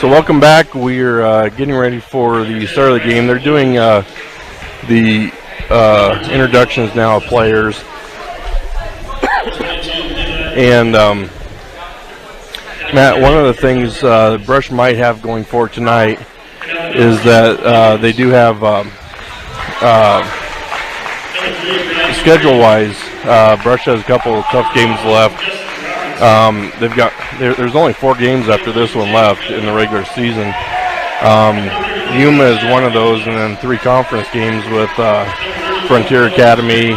So welcome back. We're getting ready for the start of the game. They're doing the introductions now of players. And Matt, one of the things Brush might have going for tonight is that they do have schedule-wise, Brush has a couple of tough games left. There's only 4 games after this one left in the regular season. Yuma is one of those, and then 3 conference games with Frontier Academy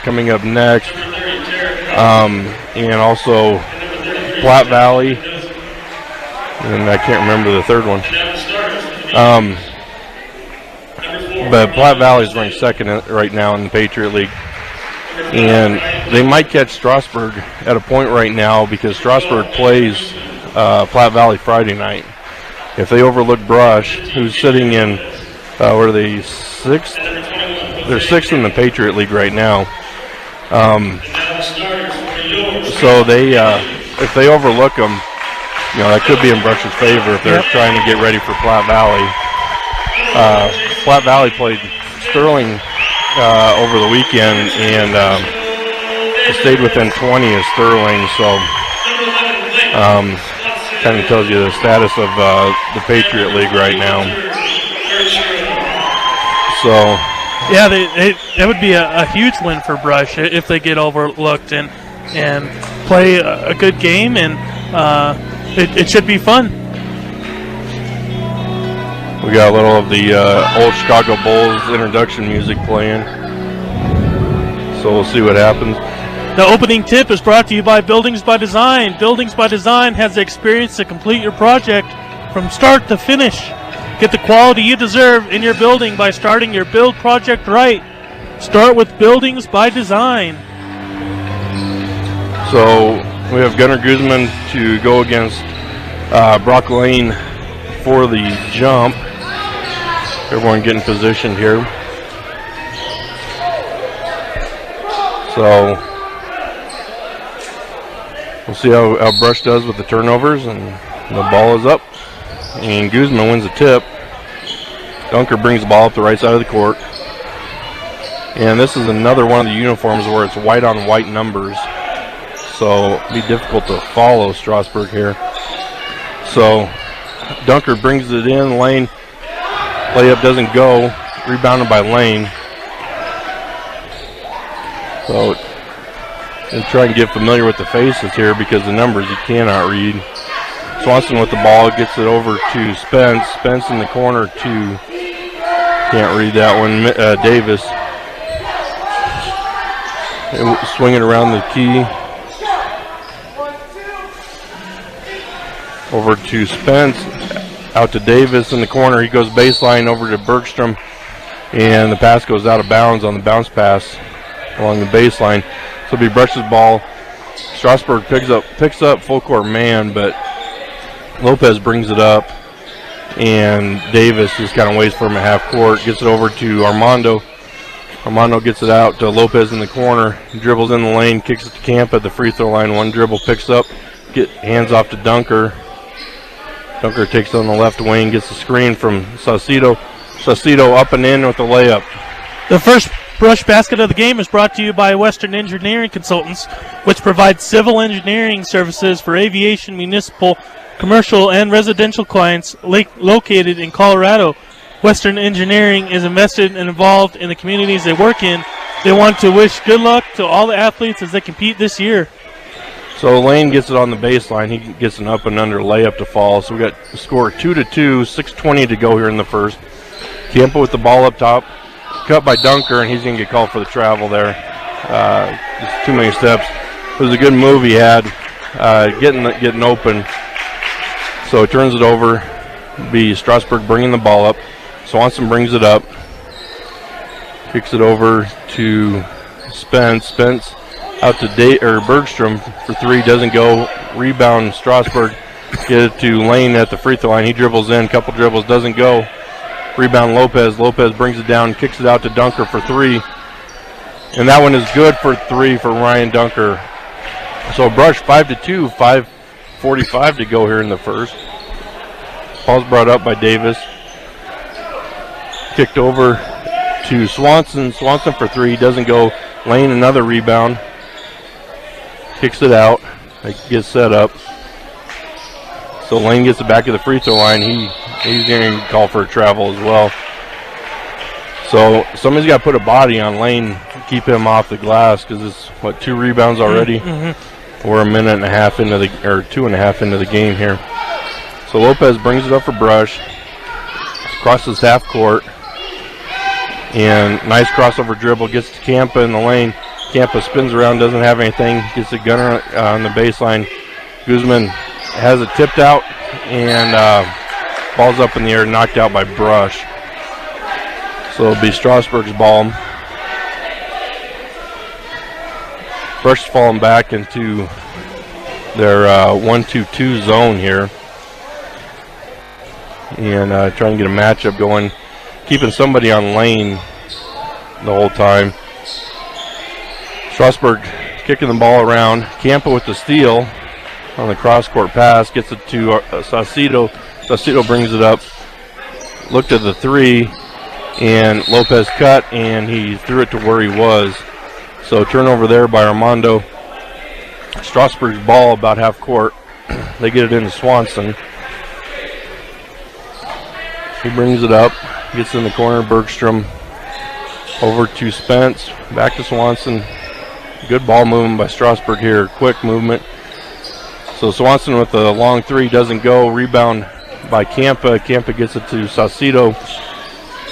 coming up next, and also Platte Valley, and I can't remember the third one. But Platte Valley is ranked second right now in the Patriot League. And they might catch Strasburg at a point right now because Strasburg plays Platte Valley Friday night. If they overlook Brush, who's sitting in, where are they, 6th? They're 6th in the Patriot League right now. So they, if they overlook them, you know, that could be in Brush's favor if they're trying to get ready for Platte Valley. Platte Valley played Sterling over the weekend, and stayed within 20 of Sterling, so kind of tells you the status of the Patriot League right now. So yeah, that would be a huge win for Brush if they get overlooked and play a good game, and it should be fun. We got a little of the old Chicago Bulls introduction music playing, so we'll see what happens. The opening tip is brought to you by Buildings by Design. Buildings by Design has the experience to complete your project from start to finish. Get the quality you deserve in your building by starting your build project right. Start with Buildings by Design. So we have Gunnar Guzman to go against Brock Lane for the jump. Everyone getting positioned here. So we'll see how Brush does with the turnovers, and the ball is up. And Guzman wins the tip. Dunker brings the ball up the right side of the court. And this is another one of the uniforms where it's white on white numbers. So it'll be difficult to follow Strasburg here. So Dunker brings it in. Lane, layup doesn't go. Rebounded by Lane. So and try and get familiar with the faces here because the numbers you cannot read. Swanson with the ball gets it over to Spence. Spence in the corner to, can't read that one, Davis. Swinging around the key. Over to Spence. Out to Davis in the corner. He goes baseline over to Bergstrom. And the pass goes out of bounds on the bounce pass along the baseline. So it'll be Brush's ball. Strasburg picks up full court man, but Lopez brings it up, and Davis just kind of waits for him at half court. Gets it over to Armando. Armando gets it out to Lopez in the corner. Dribbles in the lane, kicks it to Camp at the free throw line. One dribble, picks up, hands off to Dunker. Dunker takes on the left wing, gets the screen from Saucedo. Saucedo up and in with the layup. The first Brush basket of the game is brought to you by Western Engineering Consultants, which provides civil engineering services for aviation, municipal, commercial, and residential clients located in Colorado. Western Engineering is invested and involved in the communities they work in. They want to wish good luck to all the athletes as they compete this year. So Lane gets it on the baseline. He gets an up and under layup to fall. So we got the score 2-2, 6:20 to go here in the first. Campo with the ball up top. Cut by Dunker, and he's going to get called for the travel there. Just too many steps. It was a good move he had, getting open. So he turns it over. Be Strasburg bringing the ball up. Swanson brings it up. Kicks it over to Spence. Spence out to Bergstrom for 3. Doesn't go. Rebound Strasburg. Get it to Lane at the free throw line. He dribbles in. Couple dribbles. Doesn't go. Rebound Lopez. Lopez brings it down. Kicks it out to Dunker for 3. And that one is good for 3 for Ryan Dunker. So Brush 5-2. 5:45 to go here in the first. Ball's brought up by Davis. Kicked over to Swanson. Swanson for three. Doesn't go. Lane, another rebound. Kicks it out. It gets set up. So Lane gets it back to the free throw line. He's going to call for a travel as well. So somebody's got to put a body on Lane to keep him off the glass because it's, 2 rebounds already? Mm-hmm. We're a minute and a half into the, or 2.5 into the game here. So Lopez brings it up for Brush. Crosses half court. And nice crossover dribble. Gets to Campa in the lane. Campa spins around, doesn't have anything. Gets a gunner on the baseline. Guzman has it tipped out. And ball's up in the air, knocked out by Brush. So it'll be Strasburg's ball. Brush falling back into their 1-2-2 zone here. And trying to get a matchup going. Keeping somebody on Lane the whole time. Strasburg kicking the ball around. Campa with the steal on the cross-court pass. Gets it to Saucedo. Saucedo brings it up. Looked at the three. And Lopez cut, and he threw it to where he was. So turnover there by Armando. Strasburg's ball about half court. They get it into Swanson. He brings it up. Gets in the corner. Bergstrom over to Spence. Back to Swanson. Good ball movement by Strasburg here. Quick movement. So Swanson with the long three doesn't go. Rebound by Campa. Campa gets it to Saucedo.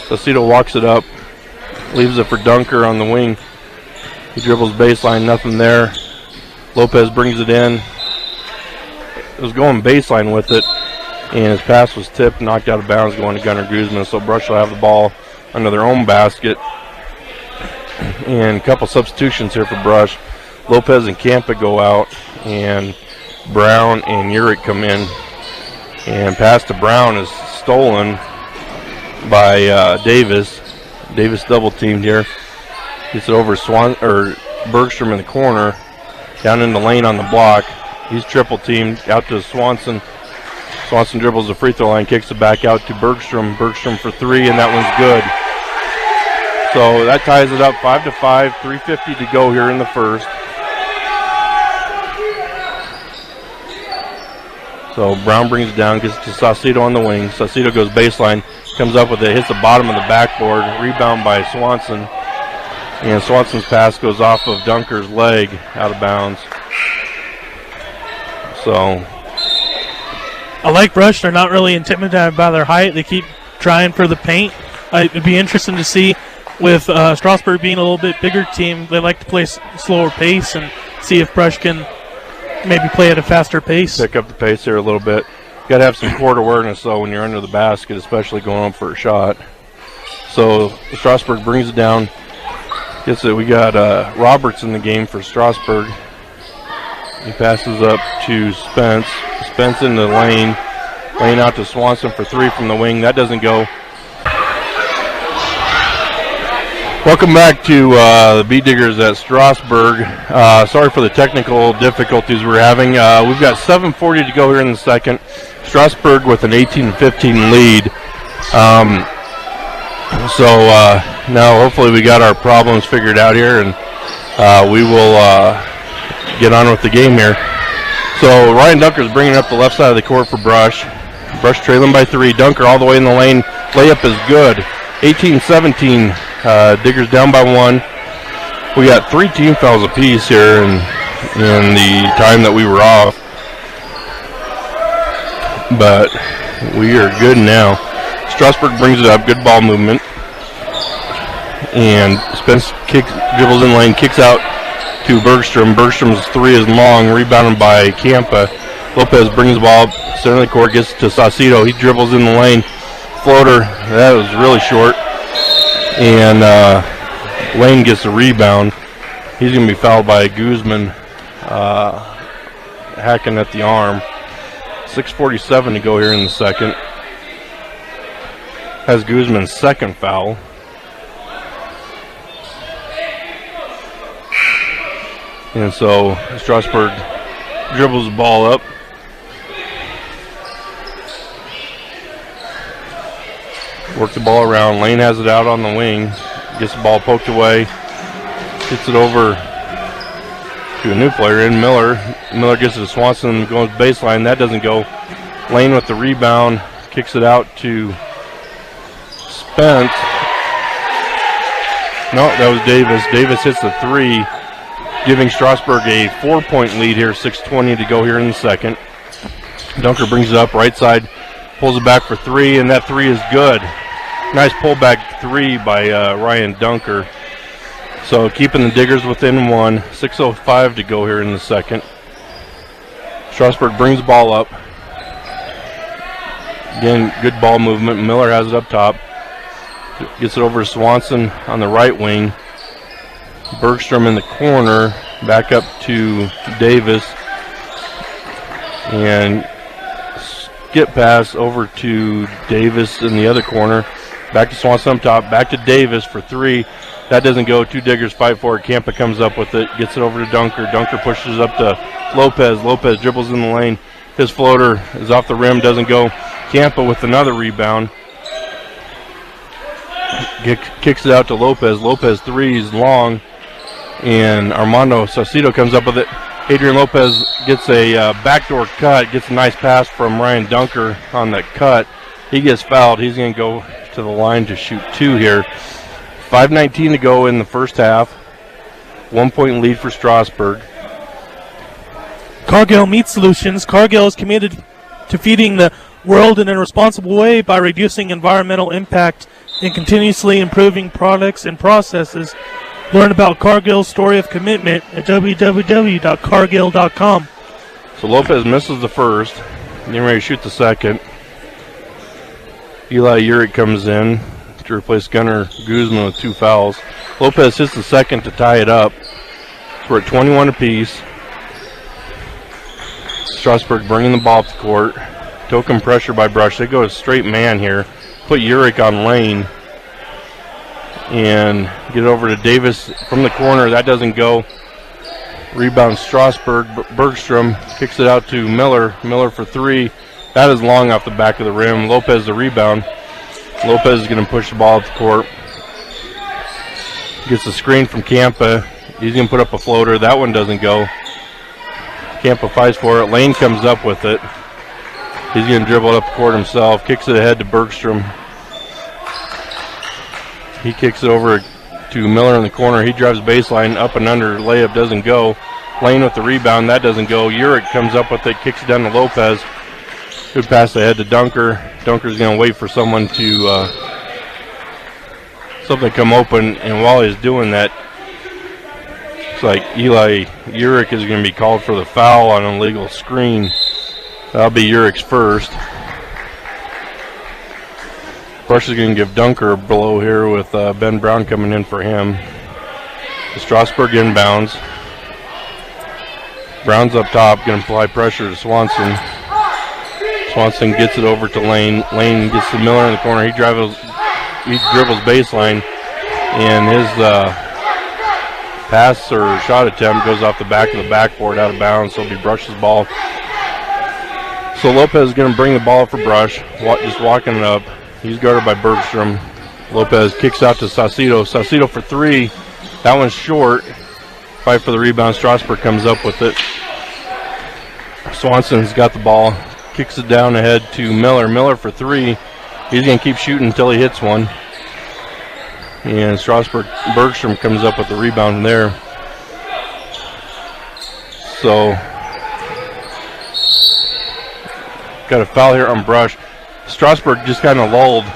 Saucedo walks it up, leaves it for Dunker on the wing. He dribbles baseline, nothing there. Lopez brings it in. It was going baseline with it, and his pass was tipped, knocked out of bounds, going to Gunnar Guzman. So Brush will have the ball under their own basket. And a couple substitutions here for Brush. Lopez and Campa go out, and Brown and Urich come in. And pass to Brown is stolen by Davis. Davis double teamed here. Gets it over Bergstrom in the corner. Down in the lane on the block. He's triple teamed out to Swanson. Swanson dribbles the free throw line, kicks it back out to Bergstrom. Bergstrom for three, and that one's good. So that ties it up 5-5. 3:50 to go here in the first. So Brown brings it down, gets to Saucedo on the wing. Saucedo goes baseline, comes up with it, hits the bottom of the backboard. Rebound by Swanson. And Swanson's pass goes off of Dunker's leg, out of bounds. So I like Brush. They're not really intimidated by their height. They keep trying for the paint. It'd be interesting to see with Strasburg being a little bit bigger team. They like to play slower pace and see if Brush can maybe play at a faster pace. Pick up the pace here a little bit. Got to have some court awareness, though, when you're under the basket, especially going up for a shot. So Strasburg brings it down. Gets it. We got Roberts in the game for Strasburg. He passes up to Spence. Spence in the lane. Lane out to Swanson for three from the wing. That doesn't go. Welcome back to the Bee Diggers at Strasburg. Sorry for the technical difficulties we're having. We've got 7:40 to go here in the second. Strasburg with an 18-15 lead. So now hopefully we got our problems figured out here, and we will get on with the game here. So Ryan Dunker's bringing up the left side of the court for Brush. Brush trailing by three. Dunker all the way in the lane. Layup is good. 18-17. Diggers down by one. We got 3 team fouls apiece here in the time that we were off. But we are good now. Strasburg brings it up. Good ball movement. And Spence dribbles in lane, kicks out to Bergstrom. Bergstrom's three is long, rebounded by Campa. Lopez brings the ball up, center of the court, gets to Saucedo. He dribbles in the lane. Floater, that was really short. And Lane gets a rebound. He's going to be fouled by Guzman, hacking at the arm. 6:47 to go here in the second. Has Guzman's second foul. And so Strasburg dribbles the ball up. Work the ball around. Lane has it out on the wing. Gets the ball poked away. Gets it over to a new player in Miller. Miller gets it to Swanson, goes baseline. That doesn't go. Lane with the rebound. Kicks it out to Spence. No, that was Davis. Davis hits the three, giving Strasburg a 4-point lead here. 6:20 to go here in the second. Dunker brings it up right side, pulls it back for three, and that three is good. Nice pullback three by Ryan Dunker. So keeping the Diggers within one. 6:05 to go here in the second. Strasburg brings the ball up. Again, good ball movement. Miller has it up top. Gets it over to Swanson on the right wing. Bergstrom in the corner. Back up to Davis. And skip pass over to Davis in the other corner. Back to Swanson up top. Back to Davis for three. That doesn't go. Two Diggers fight for it. Campa comes up with it. Gets it over to Dunker. Dunker pushes up to Lopez. Lopez dribbles in the lane. His floater is off the rim. Doesn't go. Campa with another rebound. Kicks it out to Lopez. Lopez threes long. And Armando Saucedo comes up with it. Adrian Lopez gets a backdoor cut. Gets a nice pass from Ryan Dunker on that cut. He gets fouled. He's going to go to the line to shoot two here. 5:19 to go in the first half. 1-point lead for Strasburg. Cargill Meat Solutions. Cargill is committed to feeding the world in a responsible way by reducing environmental impact and continuously improving products and processes. Learn about Cargill's story of commitment at www.cargill.com. So Lopez misses the first. Getting ready to shoot the second. Eli Urick comes in to replace Gunnar Guzman with 2 fouls. Lopez hits the second to tie it up. So we're at 21 apiece. Strasburg bringing the ball up the court. Token pressure by Brush. They go a straight man here. Put Urick on Lane. And get it over to Davis from the corner. That doesn't go. Rebound Strasburg. Bergstrom kicks it out to Miller. Miller for three. That is long off the back of the rim. Lopez the rebound. Lopez is going to push the ball up the court. Gets the screen from Campa. He's going to put up a floater. That one doesn't go. Campa fights for it. Lane comes up with it. He's going to dribble it up the court himself. Kicks it ahead to Bergstrom. He kicks it over to Miller in the corner. He drives baseline up and under. Layup doesn't go. Lane with the rebound. That doesn't go. Urick comes up with it. Kicks it down to Lopez. Good pass ahead to Dunker. Dunker's going to wait for someone to something come open. And while he's doing that, it's like Eli Urick is going to be called for the foul on an illegal screen. That'll be Urick's first. Brush is going to give Dunker a blow here with Ben Brown coming in for him. Strasburg inbounds. Brown's up top, going to apply pressure to Swanson. Swanson gets it over to Lane. Lane gets to Miller in the corner. He dribbles baseline, and his pass or shot attempt goes off the back of the backboard out of bounds, so it'll be Brush's ball. So Lopez is going to bring the ball for Brush, just walking it up. He's guarded by Bergstrom. Lopez kicks out to Saucedo. Saucedo for three. That one's short. Fight for the rebound. Strasburg comes up with it. Swanson's got the ball. Kicks it down ahead to Miller. Miller for three. He's going to keep shooting until he hits one. And Bergstrom comes up with the rebound there. So, got a foul here on Brush. Strasburg just kind of lulled.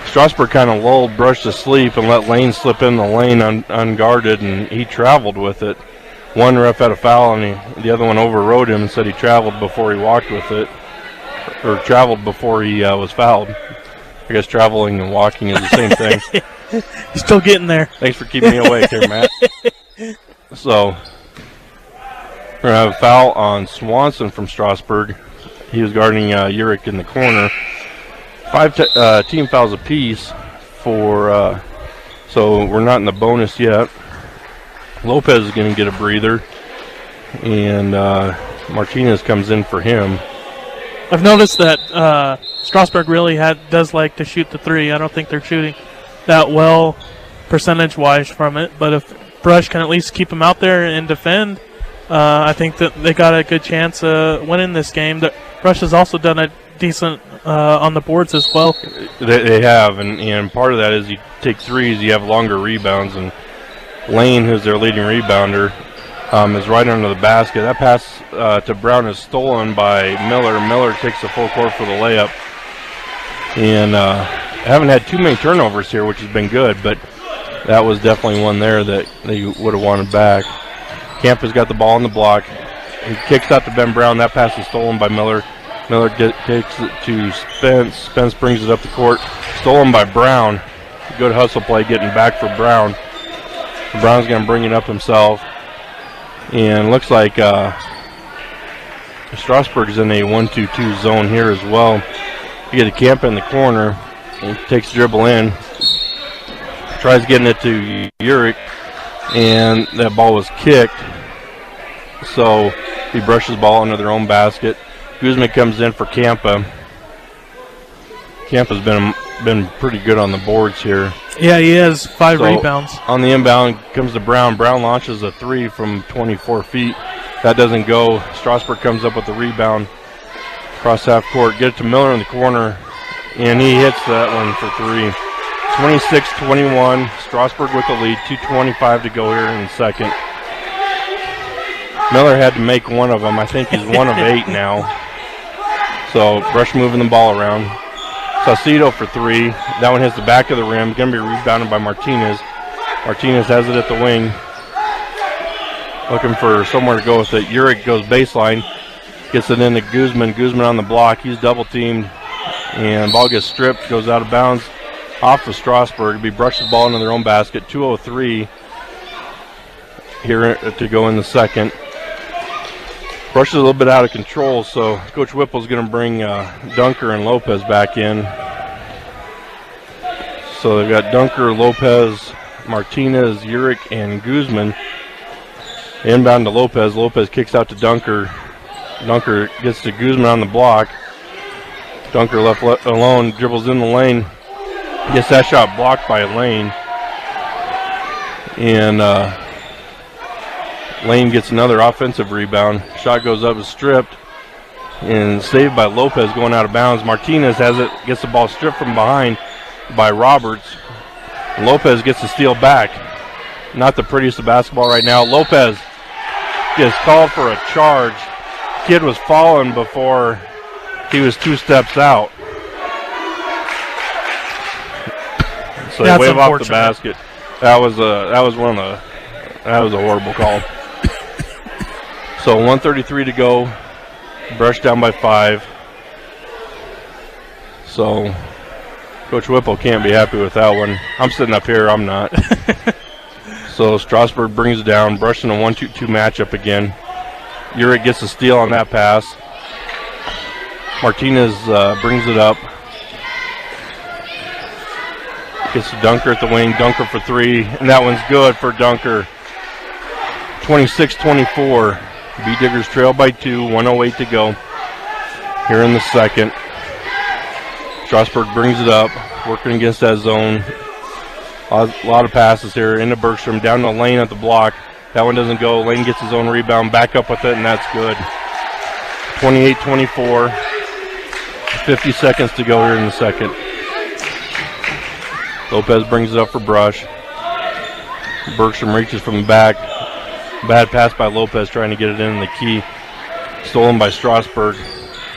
Strasburg kind of lulled Brush to sleep and let Lane slip in the lane unguarded, and he traveled with it. One ref had a foul, and the other one overrode him and said he traveled before he walked with it, or traveled before he was fouled. I guess traveling and walking is the same thing. He's still getting there. Thanks for keeping me awake here, Matt. So, we're going to have a foul on Swanson from Strasburg. He was guarding Urick in the corner. 5 team fouls apiece for, so we're not in the bonus yet. Lopez is going to get a breather, and Martinez comes in for him. I've noticed that Strasburg really does like to shoot the three. I don't think they're shooting that well percentage-wise from it, but if Brush can at least keep them out there and defend, I think that they got a good chance of winning this game. Brush has also done a decent on the boards as well. They have, and part of that is you take threes, you have longer rebounds, and Lane, who's their leading rebounder, is right under the basket. That pass to Brown is stolen by Miller. Miller takes the full court for the layup. And haven't had too many turnovers here, which has been good, but that was definitely one there that they would have wanted back. Campa's got the ball on the block. He kicks out to Ben Brown. That pass is stolen by Miller. Miller takes it to Spence. Spence brings it up the court. Stolen by Brown. Good hustle play getting back for Brown. Brown's going to bring it up himself. And looks like Strasburg's in a 1-2-2 zone here as well. You get a Camp in the corner. He takes the dribble in. Tries getting it to Urick. And that ball was kicked. So he brushes the ball under their own basket. Guzman comes in for Campa. Campa's been pretty good on the boards here. Yeah, he has 5 rebounds. On the inbound comes to Brown. Brown launches a three from 24 feet. That doesn't go. Strasburg comes up with the rebound. Cross half court. Get it to Miller in the corner. And he hits that one for three. 26-21. Strasburg with the lead. 2:25 to go here in the second. Miller had to make one of them. I think he's 1 of 8 now. So Brush moving the ball around. Saucedo for three. That one hits the back of the rim. Going to be rebounded by Martinez. Martinez has it at the wing. Looking for somewhere to go with it. Urick goes baseline. Gets it into Guzman. Guzman on the block. He's double teamed. And ball gets stripped. Goes out of bounds. Off of Strasburg. Be brushes the ball into their own basket. 2:03 here to go in the second. Brush is a little bit out of control, so Coach Whipple's going to bring Dunker and Lopez back in. So they've got Dunker, Lopez, Martinez, Urick, and Guzman. Inbound to Lopez. Lopez kicks out to Dunker. Dunker gets to Guzman on the block. Dunker left alone, dribbles in the lane. Gets that shot blocked by Lane. And Lane gets another offensive rebound. Shot goes up, is stripped, and saved by Lopez going out of bounds. Martinez has it, gets the ball stripped from behind by Roberts. Lopez gets the steal back. Not the prettiest of basketball right now. Lopez gets called for a charge. Kid was falling before he was 2 steps out. So they wave off the basket. That was a horrible call. So 1:33 to go. Brush down by 5. So Coach Whipple can't be happy with that one. I'm sitting up here. I'm not. So Strasburg brings it down. Brush in a 1-2-2 matchup again. Urick gets a steal on that pass. Martinez brings it up. Gets to Dunker at the wing. Dunker for 3. And that one's good for Dunker. 26-24. B-Diggers trail by 2. 1:08 to go here in the second. Strasburg brings it up. Working against that zone. A lot of passes here into Bergstrom. Down to Lane at the block. That one doesn't go. Lane gets his own rebound. Back up with it, and that's good. 28-24. 50 seconds to go here in the second. Lopez brings it up for Brush. Bergstrom reaches from the back. Bad pass by Lopez trying to get it in the key. Stolen by Strasburg.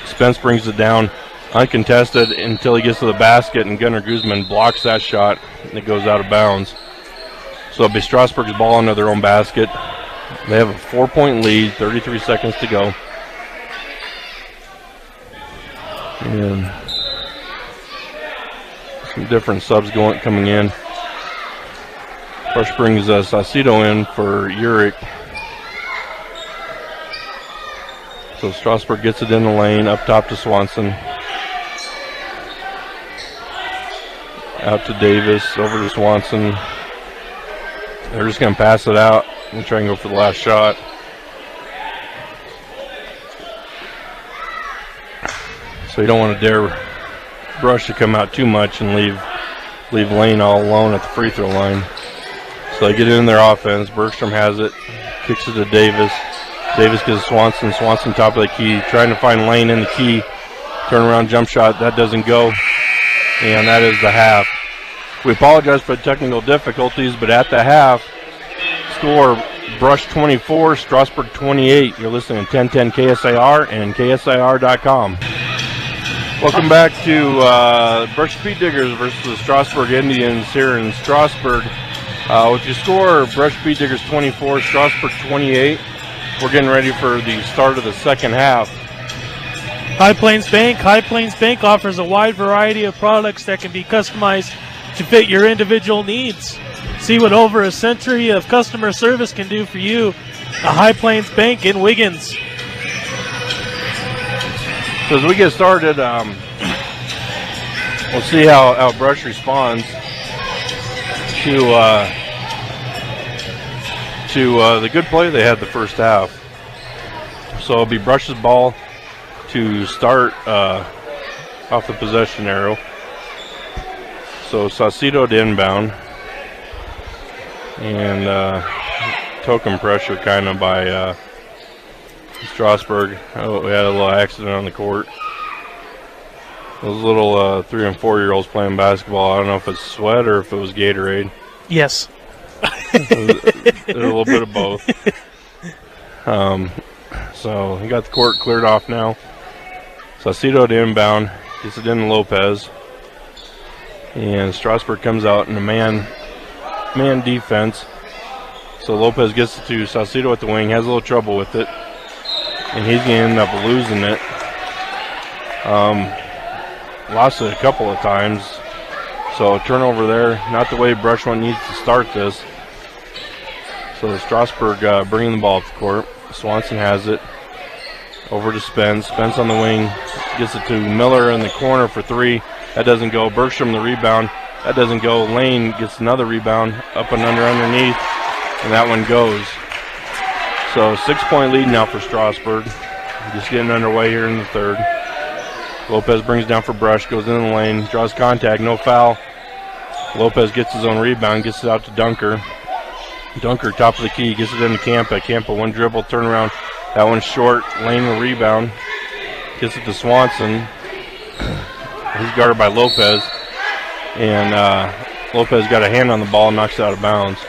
Spence brings it down uncontested until he gets to the basket, and Gunnar Guzman blocks that shot, and it goes out of bounds. So it'll be Strasburg's ball under their own basket. They have a 4-point lead, 33 seconds to go. And some different subs coming in. Brush brings Saucedo in for Urick. So Strasburg gets it in the lane, up top to Swanson. Out to Davis, over to Swanson. They're just going to pass it out and try and go for the last shot. So you don't want to dare Brush to come out too much and leave Lane all alone at the free throw line. So they get in their offense. Bergstrom has it, kicks it to Davis. Davis gives Swanson. Swanson top of the key, trying to find Lane in the key. Turnaround jump shot, that doesn't go. And that is the half. We apologize for the technical difficulties, but at the half, score Brush 24, Strasburg 28. You're listening to 1010 KSIR and KSIR.com. Welcome back to Brush Speed Diggers versus the Strasburg Indians here in Strasburg. With your score, Brush Speed Diggers 24, Strasburg 28. We're getting ready for the start of the second half. High Plains Bank offers a wide variety of products that can be customized to fit your individual needs. See what over a century of customer service can do for you. A High Plains Bank in Wiggins. So as we get started, we'll see how Brush responds to the good play they had the first half. So it'll be Brush's ball to start off the possession arrow. So Saucedo to inbound. And token pressure kind of by Strasburg. Oh, we had a little accident on the court. Those little 3 and 4 year olds playing basketball. I don't know if it's sweat or if it was Gatorade. Yes. A little bit of both. So he got the court cleared off now. Saucedo to inbound, gets it into Lopez. And Strasburg comes out in a man defense. So Lopez gets it to Saucedo at the wing, has a little trouble with it. And he's going to end up losing it. Lost it a couple of times. So a turnover there, not the way Brushmont needs to start this. So Strasburg bringing the ball up the court. Swanson has it. Over to Spence. Spence on the wing. Gets it to Miller in the corner for 3. That doesn't go. Bergstrom the rebound. That doesn't go. Lane gets another rebound. Up and underneath. And that one goes. So 6-point lead now for Strasburg. Just getting underway here in the third. Lopez brings down for Brush. Goes in the lane. Draws contact. No foul. Lopez gets his own rebound. Gets it out to Dunker. Dunker top of the key. Gets it into Campa. Campa one dribble. Turnaround. That one's short. Lane the rebound. Gets it to Swanson. He's guarded by Lopez. And Lopez got a hand on the ball and knocks it out of bounds.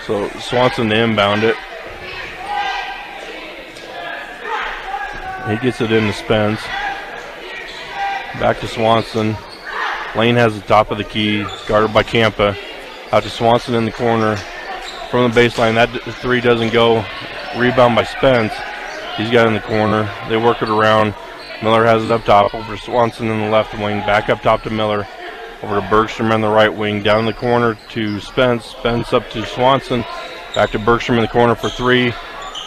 So Swanson to inbound it. He gets it into Spence. Back to Swanson. Lane has the top of the key. Guarded by Campa. Out to Swanson in the corner. From the baseline, that 3 doesn't go. Rebound by Spence. He's got it in the corner. They work it around. Miller has it up top. Over to Swanson in the left wing. Back up top to Miller. Over to Bergstrom on the right wing. Down in the corner to Spence. Spence up to Swanson. Back to Bergstrom in the corner for 3.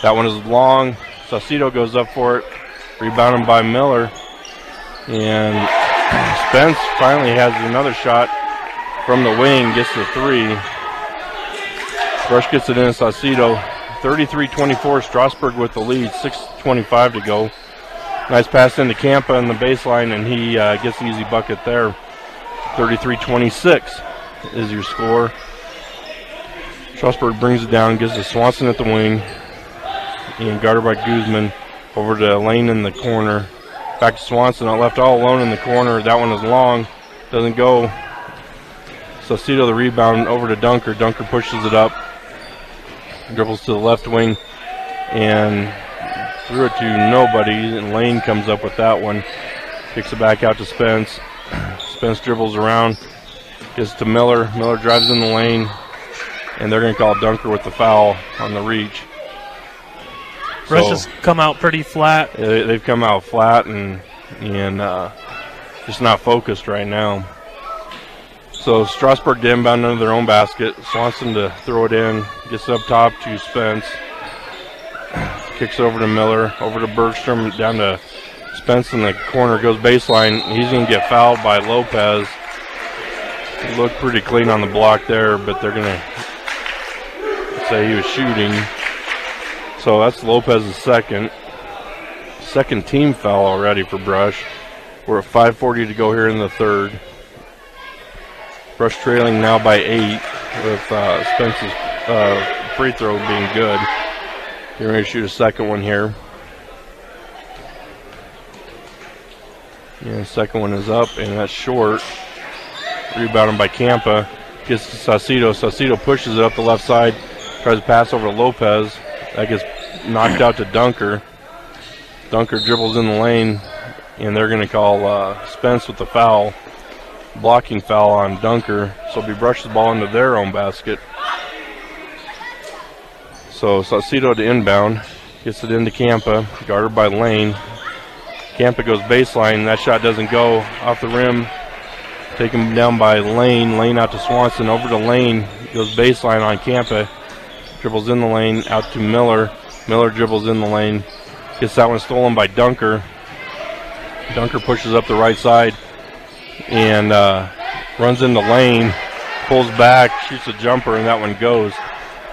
That one is long. Saucedo goes up for it. Rebounded by Miller. And Spence finally has another shot from the wing. Gets the 3. Brush gets it in. Saucedo. 33-24. Strasburg with the lead. 6:25 to go. Nice pass into Campa on the baseline, and he gets the easy bucket there. 33-26 is your score. Strasburg brings it down, gives to Swanson at the wing. And guarded by Guzman. Over to Lane in the corner. Back to Swanson, left all alone in the corner. That one is long. Doesn't go. Saucedo the rebound over to Dunker. Dunker pushes it up. Dribbles to the left wing. And threw it to nobody. And Lane comes up with that one. Kicks it back out to Spence. Spence dribbles around. Gets to Miller. Miller drives in the lane. And they're going to call Dunker with the foul on the reach. Brush has come out pretty flat. They've come out flat and just not focused right now. So Strasburg to inbound under their own basket. Swanson to throw it in. Gets it up top to Spence. Kicks over to Miller. Over to Bergstrom. Down to Spence in the corner. Goes baseline. He's going to get fouled by Lopez. He looked pretty clean on the block there, but they're going to say he was shooting. So that's Lopez's second team foul already for Brush. We're at 5:40 to go here in the third. Brush trailing now by 8 with Spence's free throw being good. You're going to shoot a second one here. And the second one is up, and that's short. Rebounded by Campa. Gets to Saucedo. Saucedo pushes it up the left side. Tries to pass over to Lopez. That gets knocked out to Dunker. Dunker dribbles in the lane, and they're going to call Spence with the foul. Blocking foul on Dunker. So he brushes the ball into their own basket. So Saucedo to inbound. Gets it into Campa. Guarded by Lane. Campa goes baseline. That shot doesn't go off the rim. Taken down by Lane. Lane out to Swanson. Over to Lane. Goes baseline on Campa. Dribbles in the lane. Out to Miller. Miller dribbles in the lane. Gets that one stolen by Dunker. Dunker pushes up the right side and runs into Lane. Pulls back. Shoots a jumper, and that one goes.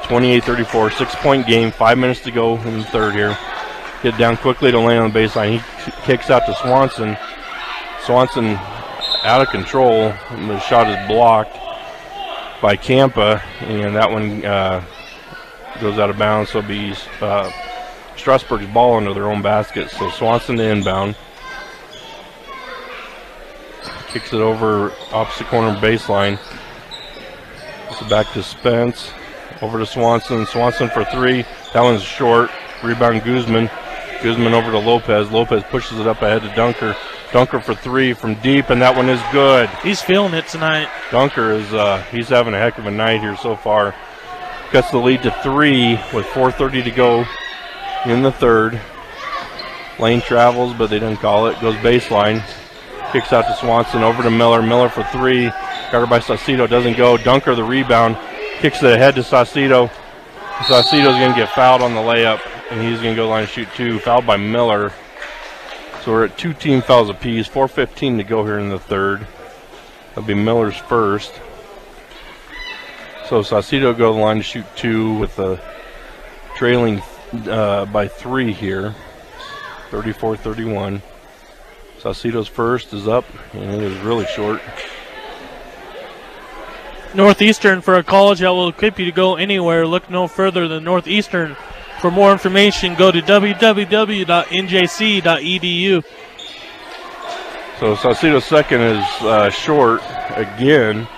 28-34. 6-point game. 5 minutes to go in the third here. Get down quickly to Lane on the baseline. He kicks out to Swanson. Swanson out of control. The shot is blocked by Campa, and that one goes out of bounds. So it'll be Strasburg's ball under their own basket. So Swanson to inbound. Kicks it over opposite corner baseline. Gets it back to Spence. Over to Swanson. Swanson for three. That one's short. Rebound Guzman. Guzman over to Lopez. Lopez pushes it up ahead to Dunker. Dunker for three from deep, and that one is good. He's feeling it tonight. Dunker is he's having a heck of a night here so far. Cuts the lead to 3 with 4:30 to go in the third. Lane travels, but they didn't call it. Goes baseline. Kicks out to Swanson. Over to Miller. Miller for three. Guarded by Saucedo. Doesn't go. Dunker the rebound. Kicks it ahead to Saucedo. Saucedo's going to get fouled on the layup, and he's going to go line and shoot 2. Fouled by Miller. So we're at 2 team fouls apiece. 4:15 to go here in the third. That'll be Miller's first. So Saucedo go to the line to shoot 2 with the trailing by 3 here. 34-31. Saucedo's first is up, and it is really short. Northeastern, for a college that will equip you to go anywhere, look no further than Northeastern. For more information, go to www.njc.edu. So Saucedo's second is short again,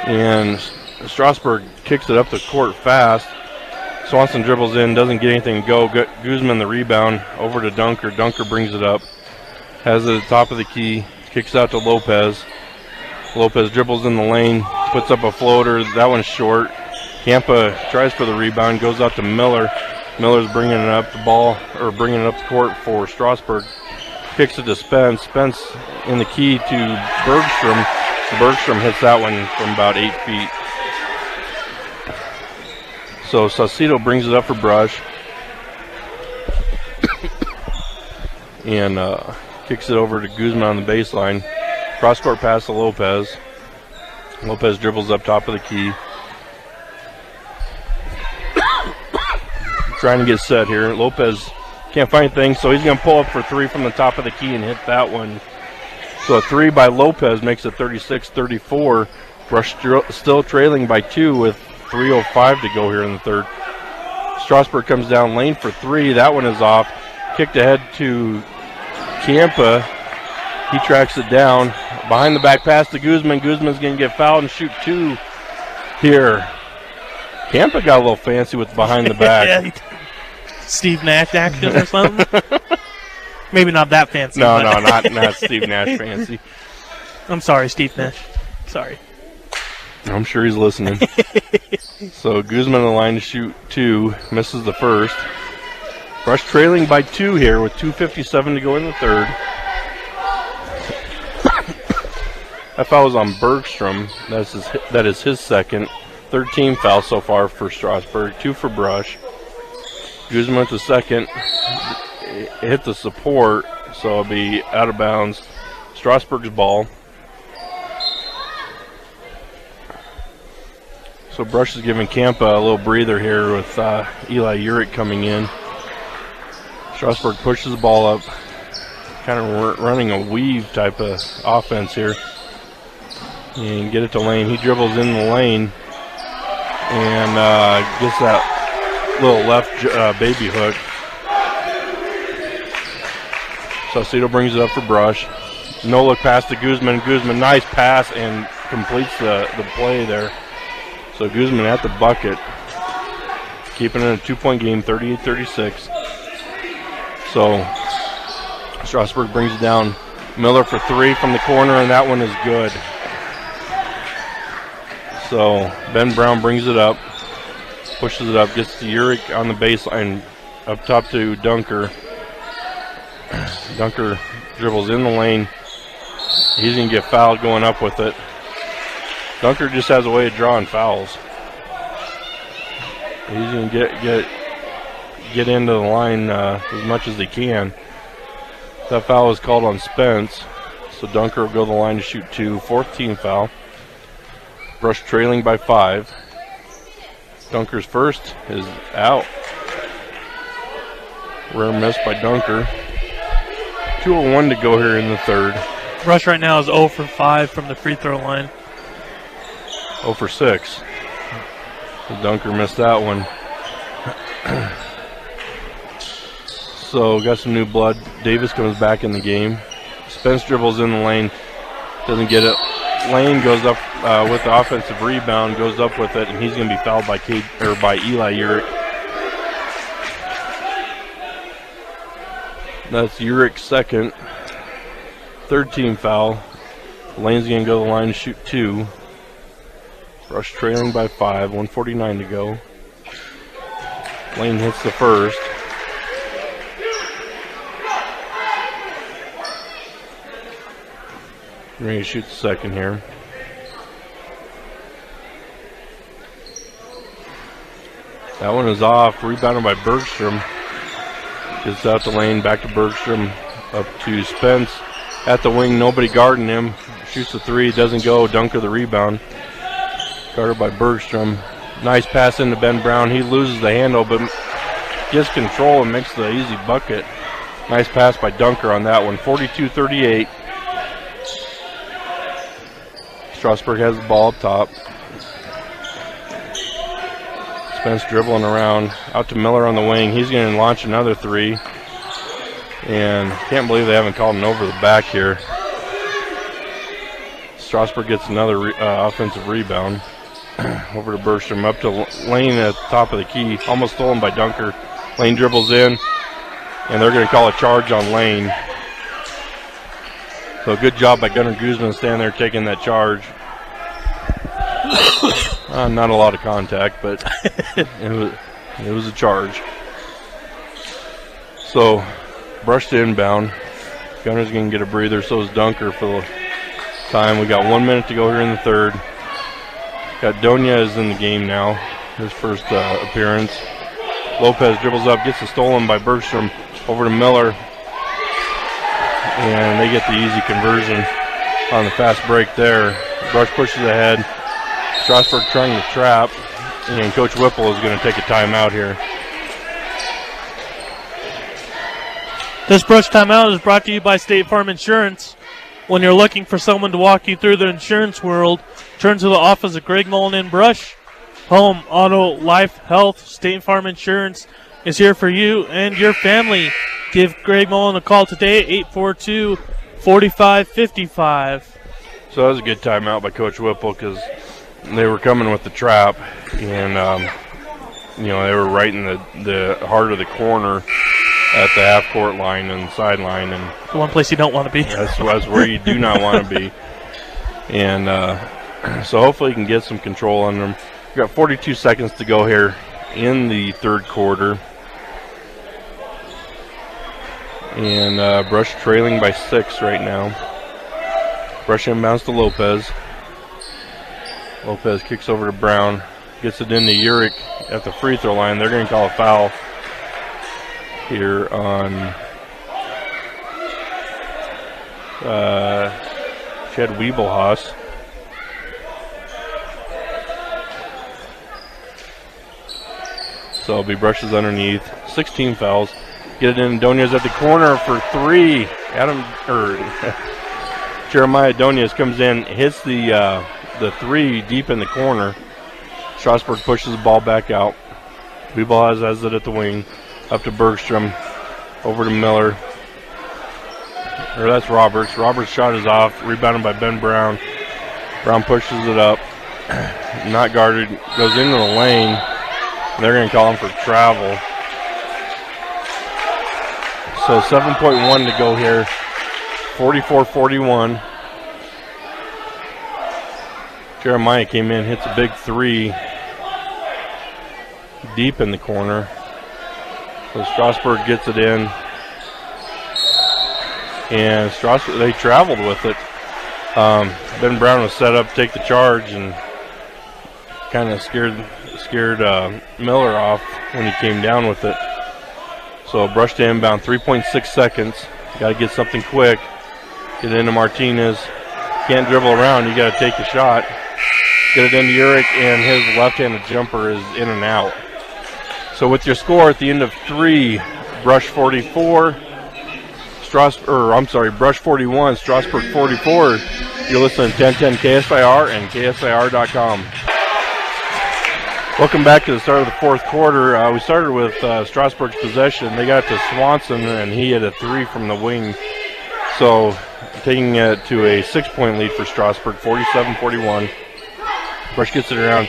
and Strasburg kicks it up the court fast. Swanson dribbles in, doesn't get anything to go. Guzman the rebound, over to Dunker. Dunker brings it up, has it at the top of the key, kicks out to Lopez. Lopez dribbles in the lane, puts up a floater. That one's short. Campa tries for the rebound, goes out to Miller. Miller's bringing it up the ball, or bringing it up the court for Strasburg. Kicks it to Spence. Spence in the key to Bergstrom. Bergstrom hits that one from about 8 feet. So Saucedo brings it up for Brush. And kicks it over to Guzman on the baseline. Cross-court pass to Lopez. Lopez dribbles up top of the key. Trying to get set here. Lopez can't find anything, so he's going to pull up for 3 from the top of the key and hit that one. So a 3 by Lopez makes it 36-34. Brush still trailing by 2 with 3:05 to go here in the third. Strasburg comes down lane for 3. That one is off. Kicked ahead to Campa. He tracks it down. Behind the back pass to Guzman. Guzman's going to get fouled and shoot 2 here. Campa got a little fancy with behind the back. Yeah, Steve Nash action or something? Maybe not that fancy. No, not Steve Nash fancy. I'm sorry, Steve Nash. Sorry. I'm sure he's listening. So Guzman on the line to shoot 2. Misses the first. Brush trailing by 2 here with 2:57 to go in the third. That foul was on Bergstrom. That is his second. 3rd team foul so far for Strasburg. 2 for Brush. Guzman with the second. It hit the support, so it'll be out of bounds. Strasburg's ball. So Brush is giving Campa a little breather here with Eli Urich coming in. Strasburg pushes the ball up. kind of running a weave type of offense here. And get it to Lane. He dribbles in the lane and gets that little left baby hook. Saucedo brings it up for Brush. No look pass to Guzman. Guzman, nice pass and completes the play there. So Guzman at the bucket. Keeping it in a 2-point game, 38-36. So Strasburg brings it down. Miller for 3 from the corner, and that one is good. So Ben Brown brings it up, pushes it up, gets to Urick on the baseline, up top to Dunker. Dunker dribbles in the lane. He's going to get fouled going up with it. Dunker just has a way of drawing fouls. He's going to get into the line as much as he can. That foul was called on Spence, so Dunker will go to the line to shoot 2. 4th team foul. Brush trailing by 5. Dunker's first is out. Rare miss by Dunker. 2:01 to go here in the third. Brush right now is 0 for 5 from the free throw line. 0 for 6. Dunker missed that one. So got some new blood. Davis comes back in the game. Spence dribbles in the lane. Doesn't get it. Lane goes up with the offensive rebound, goes up with it, and he's going to be fouled by Eli Urick. That's Urick's second. 3rd team foul. Lane's going to go to the line to shoot 2. Rush trailing by 5, 1:49 to go. Lane hits the first. Ready to shoot the second here. That one is off. Rebounded by Bergstrom. Gets out the lane, back to Bergstrom, up to Spence. At the wing, nobody guarding him. Shoots the 3, doesn't go. Dunker the rebound. Guarded by Bergstrom. Nice pass into Ben Brown. He loses the handle, but gets control and makes the easy bucket. Nice pass by Dunker on that one. 42-38. Strasburg has the ball up top. Spence dribbling around. Out to Miller on the wing. He's going to launch another 3. And can't believe they haven't called an over the back here. Strasburg gets another offensive rebound. Over to Bergstrom. Up to Lane at the top of the key. Almost stolen by Dunker. Lane dribbles in. And they're going to call a charge on Lane. So good job by Gunnar Guzman standing there taking that charge. Not a lot of contact, but it was a charge. So Brush to inbound. Gunner's going to get a breather, so is Dunker for the time. We got 1 minute to go here in the third. Got Donez in the game now, his first appearance. Lopez dribbles up, gets it stolen by Bergstrom over to Miller. And they get the easy conversion on the fast break there. Brush pushes ahead. Strasburg trying to trap, and Coach Whipple is going to take a timeout here. This Brush timeout is brought to you by State Farm Insurance. When you're looking for someone to walk you through the insurance world, turn to the office of Greg Mullen and Brush. Home, auto, life, health, State Farm Insurance is here for you and your family. Give Greg Mullen a call today at 842-4555. So that was a good timeout by Coach Whipple because they were coming with the trap, and they were right in the heart of the corner at the half-court line and sideline, and the one place you don't want to be. That's where you do not want to be. And so hopefully you can get some control on them. We've got 42 seconds to go here in the third quarter. And Brush trailing by 6 right now. Brush inbounds to Lopez. Lopez kicks over to Brown. Gets it into Urick at the free throw line. They're going to call a foul here on Chad Wiebelhaus. So it'll be Brushes underneath. 16 fouls. Get it in. Donez at the corner for three. Jeremiah Donez comes in, hits the three deep in the corner. Strasburg pushes the ball back out. Weeball has it at the wing. Up to Bergstrom. Over to Miller. Or that's Roberts. Roberts' shot is off. Rebounded by Ben Brown. Brown pushes it up. Not guarded. Goes into the lane. They're going to call him for travel. So 7.1 to go here. 44-41. Jeremiah came in, hits a big three. Deep in the corner. So Strasburg gets it in. And Strasburg, they traveled with it. Ben Brown was set up to take the charge and kind of scared Miller off when he came down with it. So brush to inbound, 3.6 seconds. Got to get something quick. Get it into Martinez. Can't dribble around, you got to take the shot. Get it into Urich, and his left-handed jumper is in and out. So with your score at the end of 3, Brush 44, Brush 41, Strasburg 44. You're listening to 1010 KSIR and KSIR.com. Welcome back to the start of the fourth quarter. We started with Strasburg's possession. They got to Swanson, and he had a three from the wing. So taking it to a 6-point lead for Strasburg, 47-41. Brush gets it around,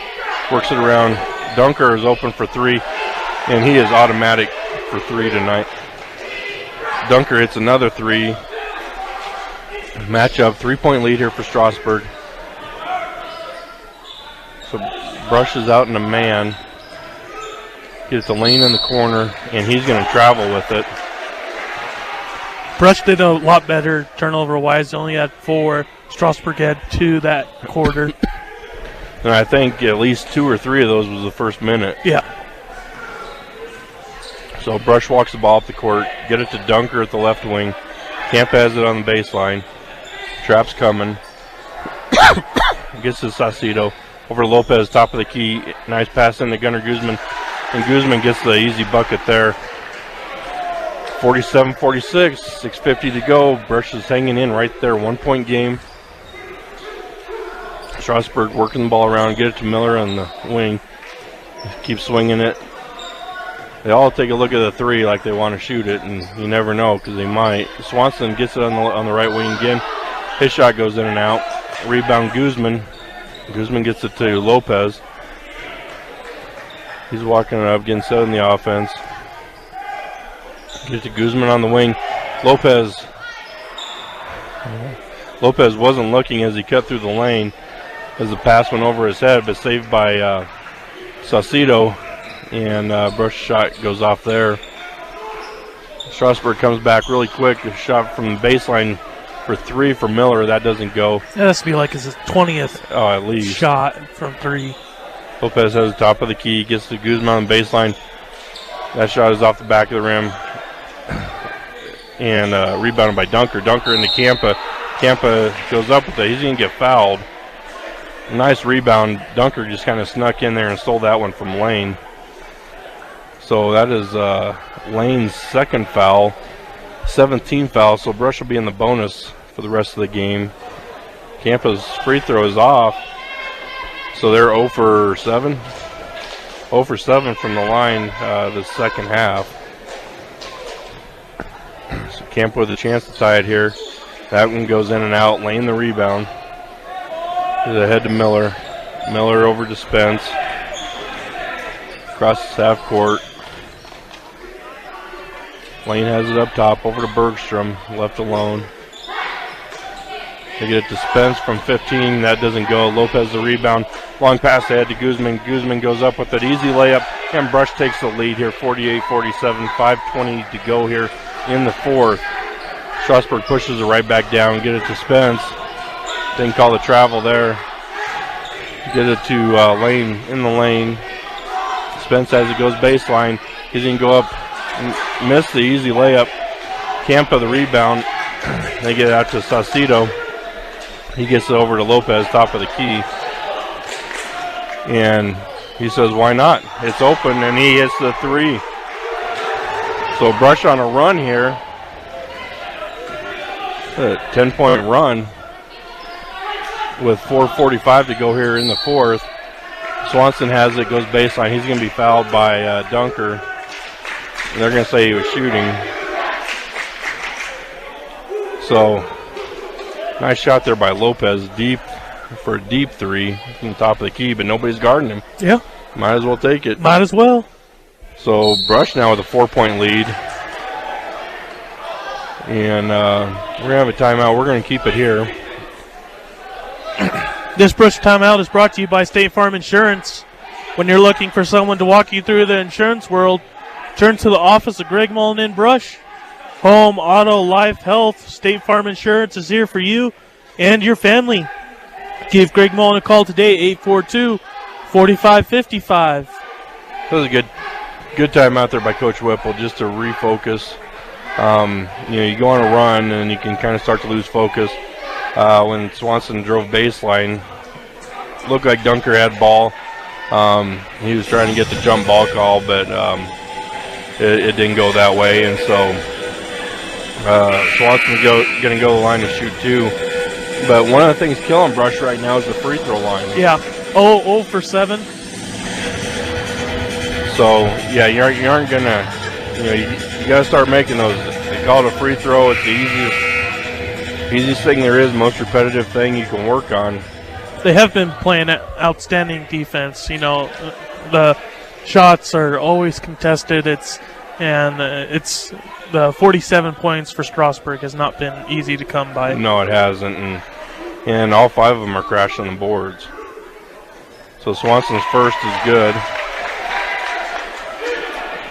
works it around. Dunker is open for three, and he is automatic for three tonight. Dunker hits another three. Matchup, 3-point lead here for Strasburg. So Brush is out in a man. Gets a lane in the corner, and he's going to travel with it. Brush did a lot better turnover-wise. Only had 4. Strasburg had 2 that quarter. And I think at least 2 or 3 of those was the first minute. Yeah. So Brush walks the ball up the court. Get it to Dunker at the left wing. Camp has it on the baseline. Trap's coming. Gets to Saucedo. Over to Lopez, top of the key. Nice pass into Gunnar Guzman. And Guzman gets the easy bucket there. 47-46, 6:50 to go. Brush is hanging in right there. 1-point game. Strasburg working the ball around. Get it to Miller on the wing. Keep swinging it. They all take a look at the three like they want to shoot it, and you never know because they might. Swanson gets it on the right wing again. His shot goes in and out. Rebound Guzman. Guzman gets it to Lopez. He's walking it up, getting set in the offense. Get it to Guzman on the wing. Lopez wasn't looking as he cut through the lane as the pass went over his head, but saved by Saucedo, and Brush shot goes off there. Strasburg comes back really quick. A shot from the baseline for 3 for Miller. That doesn't go. That has to be like his 20th at least shot from 3. Lopez has the top of the key. Gets to Guzman on the baseline. That shot is off the back of the rim. And rebounded by Dunker. Dunker into Campa. Campa goes up with it. He's going to get fouled. Nice rebound. Dunker just kind of snuck in there and stole that one from Lane. So that is Lane's second foul. 17 foul, so Brush will be in the bonus for the rest of the game. Campa's free throw is off. So they're 0 for 7. 0 for 7 from the line the second half. So Campa with a chance to tie it here. That one goes in and out. Lane the rebound. Gives it ahead to Miller. Miller over to Spence. Crosses half court. Lane has it up top. Over to Bergstrom. Left alone. They get it to Spence from 15. That doesn't go. Lopez the rebound. Long pass ahead to Guzman. Guzman goes up with an easy layup. And Brush takes the lead here. 48-47. 5:20 to go here in the fourth. Strasburg pushes it right back down. Get it to Spence. Didn't call the travel there. Get it to Lane in the lane. Spence as it goes baseline. He's going to go up and miss the easy layup. Campa the rebound. They get it out to Saucedo. He gets it over to Lopez, top of the key. And he says, why not? It's open, and he hits the three. So Brush on a run here. A 10-point run with 4:45 to go here in the fourth. Swanson has it, goes baseline. He's going to be fouled by Dunker. And they're going to say he was shooting. So, nice shot there by Lopez, deep for a deep three from the top of the key, but nobody's guarding him. Yeah. Might as well take it. Might as well. So, Brush now with a 4-point lead. And we're going to have a timeout. We're going to keep it here. This Brush timeout is brought to you by State Farm Insurance. When you're looking for someone to walk you through the insurance world, turn to the office of Greg Mullen in Brush. Home, auto, life, health, State Farm Insurance is here for you and your family. Give Greg Mullen a call today, 842-4555. That was a good time out there by Coach Whipple just to refocus. You go on a run and you can kind of start to lose focus. When Swanson drove baseline, looked like Dunker had ball. He was trying to get the jump ball call, but it didn't go that way, and so Swanson's going to go to the line to shoot two. But one of the things killing Brush right now is the free throw line. Yeah, 0 for 7. So, yeah, you aren't going to, you got to start making those. They call it a free throw. It's the easiest thing there is, most repetitive thing you can work on. They have been playing outstanding defense. The shots are always contested. It's the 47 points for Strasburg has not been easy to come by. No, it hasn't, and all 5 of them are crashing the boards. So Swanson's first is good.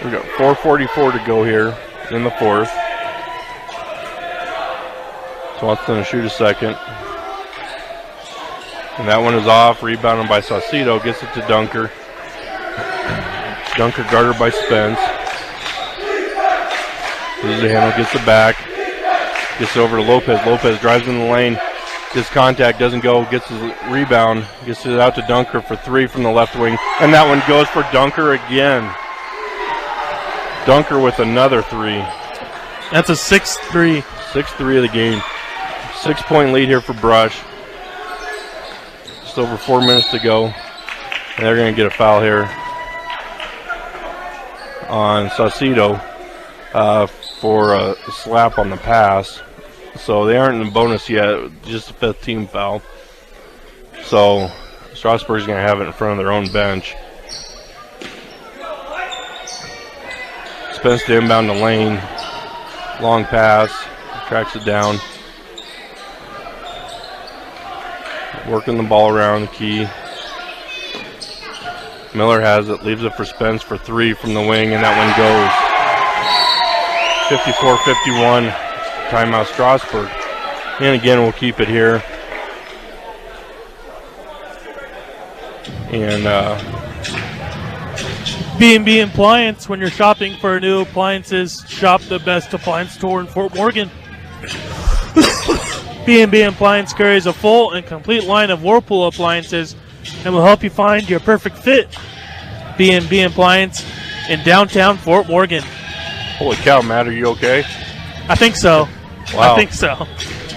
We got 4:44 to go here in the fourth. Swanson's going to shoot a second. And that one is off, rebounded by Saucedo, gets it to Dunker. Dunker guarded by Spence. Loses the handle, gets it back. Gets it over to Lopez. Lopez drives in the lane. Gets contact, doesn't go, gets his rebound. Gets it out to Dunker for 3 from the left wing. And that one goes for Dunker again. Dunker with another 3. That's a 6-3. 6-3 of the game. 6-point lead here for Brush. Just over 4 minutes to go. And they're going to get a foul here on Saucedo for a slap on the pass. So they aren't in the bonus yet, just a 5th team foul. So Strasburg's going to have it in front of their own bench. Spence to inbound the lane. Long pass. Tracks it down. Working the ball around the key. Miller has it, leaves it for Spence for 3 from the wing, and that one goes. 54-51, timeout Strasburg. And again, we'll keep it here. And B&B Appliance, when you're shopping for new appliances, shop the best appliance store in Fort Morgan. B&B Appliance carries a full and complete line of Whirlpool appliances and will help you find your perfect fit. B&B Appliance in downtown Fort Morgan. holy cow, Matt, are you okay? I think so. Wow. I think so.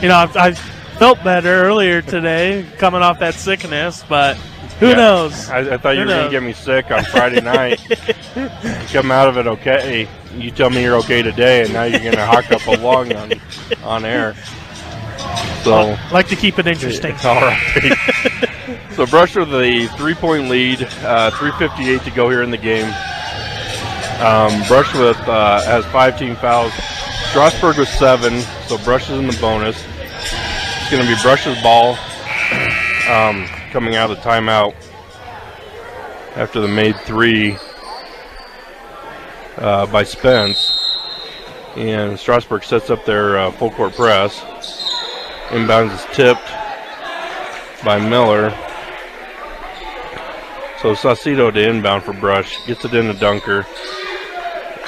I felt better earlier today coming off that sickness, but who knows? I thought you were going to get me sick on Friday night. You come out of it okay. You tell me you're okay today, and now you're going to hawk up a lung on air. So like to keep it interesting. All right. So Brush with a 3-point lead, 3:58 to go here in the game. Brush with has 5 team fouls. Strasburg with 7, so Brush is in the bonus. It's going to be Brush's ball coming out of the timeout after the made 3 by Spence. And Strasburg sets up their full court press. Inbounds is tipped by Miller. So Saucedo to inbound for Brush. Gets it into Dunker.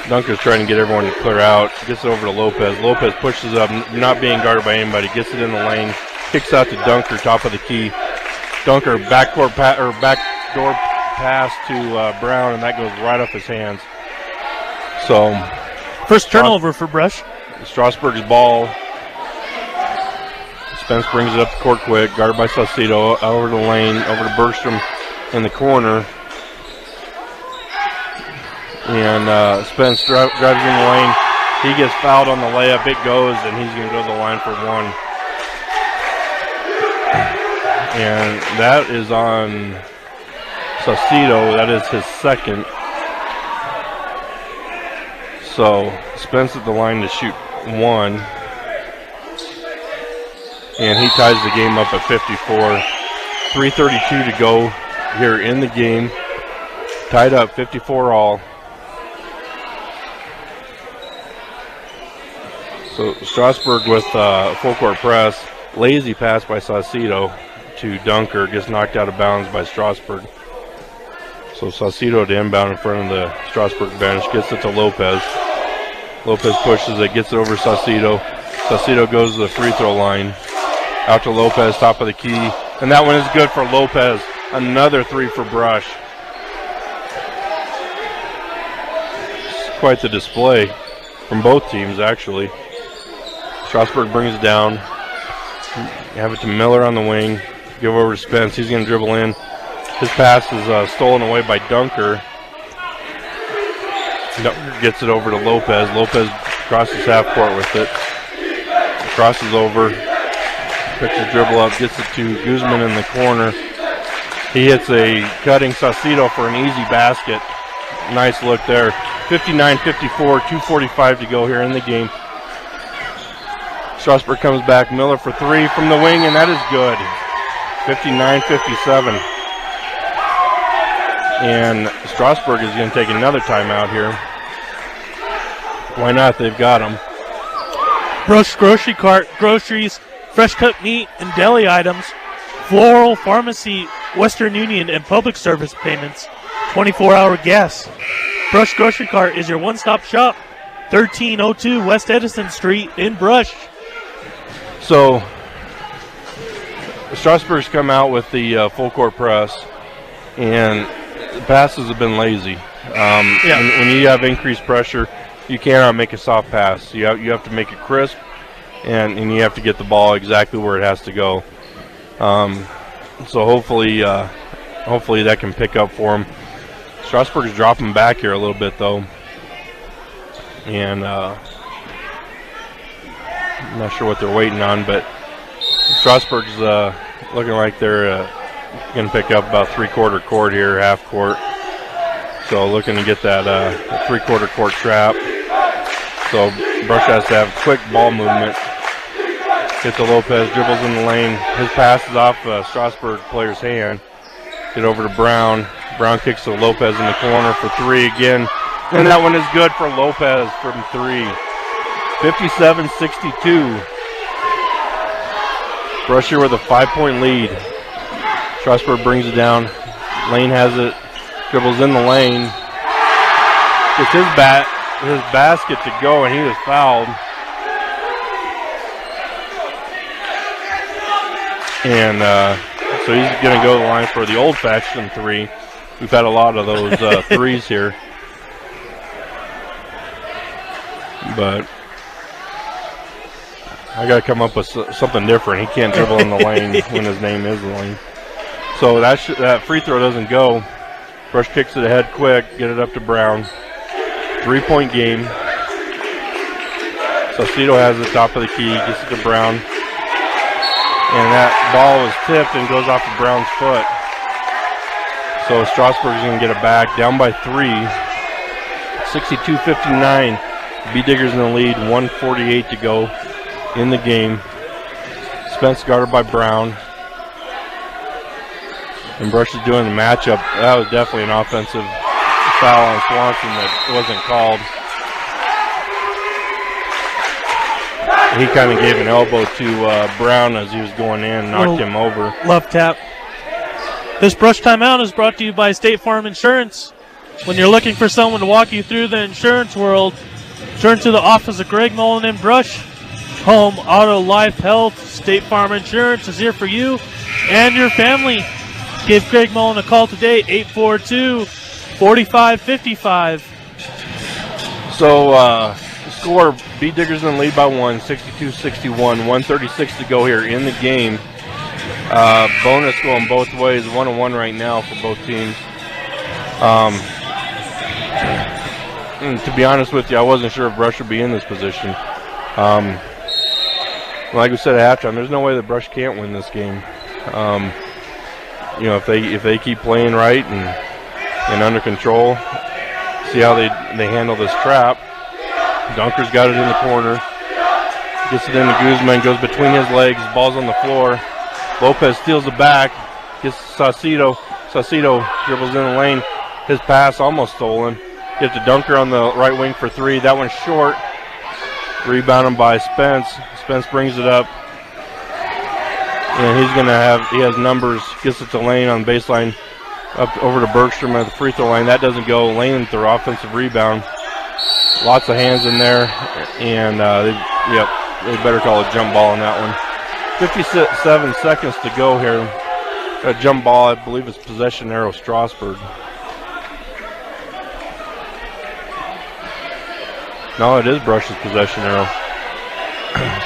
Dunker's trying to get everyone to clear out. Gets it over to Lopez. Lopez pushes up, not being guarded by anybody. Gets it in the lane. Kicks out to Dunker, top of the key. Dunker backdoor pass to Brown, and that goes right off his hands. So First turnover for Brush. Strasburg's ball. Spence brings it up the court quick, guarded by Saucedo, over the lane, over to Bergstrom in the corner. And Spence drives in the lane. He gets fouled on the layup. It goes, and he's going to go to the line for one. And that is on Saucedo. That is his second. So Spence at the line to shoot one. And he ties the game up at 54. 3:32 to go here in the game. Tied up 54 all. So Strasburg with full court press. Lazy pass by Saucedo to Dunker. Gets knocked out of bounds by Strasburg. So Saucedo to inbound in front of the Strasburg bench. Gets it to Lopez. Lopez pushes it. Gets it over Saucedo. Saucedo goes to the free throw line. Out to Lopez, top of the key. And that one is good for Lopez. Another three for Brush. It's quite the display from both teams, actually. Strasburg brings it down. Have it to Miller on the wing. Give over to Spence. He's going to dribble in. His pass is stolen away by Dunker. Dunker gets it over to Lopez. Lopez crosses half court with it. Crosses over. Picks the dribble up. Gets it to Guzman in the corner. He hits a cutting Saucedo for an easy basket. Nice look there. 59-54, 2:45 to go here in the game. Strasburg comes back. Miller for three from the wing, and that is good. 59-57. And Strasburg is going to take another timeout here. Why not? They've got him. Brush Grocery Cart, groceries, fresh cut meat and deli items, floral, pharmacy, Western Union, and public service payments. 24-hour gas. Brush Grocery Cart is your one-stop shop. 1302 West Edison Street in Brush. So Strasburg's come out with the full court press, and the passes have been lazy. When you have increased pressure, you cannot make a soft pass. You have to make it crisp, and you have to get the ball exactly where it has to go. So hopefully that can pick up for him. Strasburg's dropping back here a little bit though, and I'm not sure what they're waiting on, but Strasburg's looking like they're going to pick up about three-quarter court here, half court. So looking to get that three-quarter court trap. So Brush has to have quick ball movement. Get to Lopez, dribbles in the lane. His pass is off Strasburg player's hand. Get over to Brown. Brown kicks to Lopez in the corner for three again. And that one is good for Lopez from three. 57-62. Brush here with a 5-point lead. Strasburg brings it down. Lane has it. Dribbles in the lane. Gets his basket to go, and he was fouled. And so he's going to go to the line for the old-fashioned three. We've had a lot of those threes here. But I got to come up with something different. He can't dribble in the lane when his name is Lane. So that free throw doesn't go. Brush kicks it ahead quick, get it up to Brown. 3-point game. Saucedo has the top of the key, gets it to Brown. And that ball is tipped and goes off of Brown's foot. So Strasburg's going to get it back, down by 3. 62-59. B-Diggers in the lead, 1:48 to go in the game. Spence guarded by Brown. And Brush is doing the matchup. That was definitely an offensive foul on Swanson that wasn't called. He kind of gave an elbow to Brown as he was going in, knocked him over. Love tap. This Brush timeout is brought to you by State Farm Insurance. When you're looking for someone to walk you through the insurance world, turn to the office of Greg Mullen and Brush. Home, auto, life, health, State Farm Insurance is here for you and your family. Give Greg Mullen a call today, 842-4555. So Score, B. Dickerson lead by 1, 62-61, 1:36 to go here in the game. Bonus going both ways, 1-1 right now for both teams. To be honest with you, I wasn't sure if Brush would be in this position. Like we said at halftime, there's no way that Brush can't win this game. If they keep playing right and under control, see how they handle this trap. Dunker's got it in the corner. Gets it into Guzman, goes between his legs, ball's on the floor. Lopez steals it back, gets Saucedo. Saucedo dribbles in the lane. His pass almost stolen. Gets to Dunker on the right wing for 3. That one's short. Rebounded by Spence. Spence brings it up. And he has numbers. Gets it to Lane on the baseline. Up over to Bergstrom at the free throw line. That doesn't go. Lane with their offensive rebound. Lots of hands in there. And they better call a jump ball on that one. 57 seconds to go here. A jump ball, I believe it's possession arrow Strasburg. No, it is Brush's possession arrow.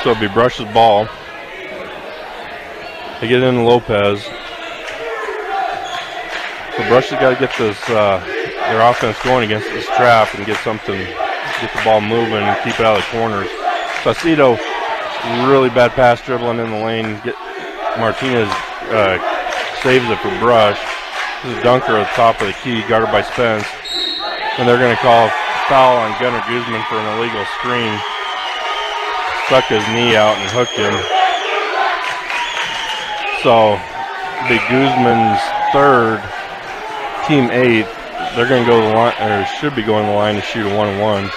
So it'll be Brush's ball. They get into Lopez. So Brush has got to get their offense going against this trap and get the ball moving and keep it out of the corners. Saucedo, really bad pass dribbling in the lane. Martinez saves it for Brush. This is Dunker at the top of the key, guarded by Spence. And they're going to call a foul on Gunnar Guzman for an illegal screen. Stuck his knee out and hooked him. So, Big Guzman's third, team 8. They're going to go to the line, or should be going to the line to shoot a 1-1.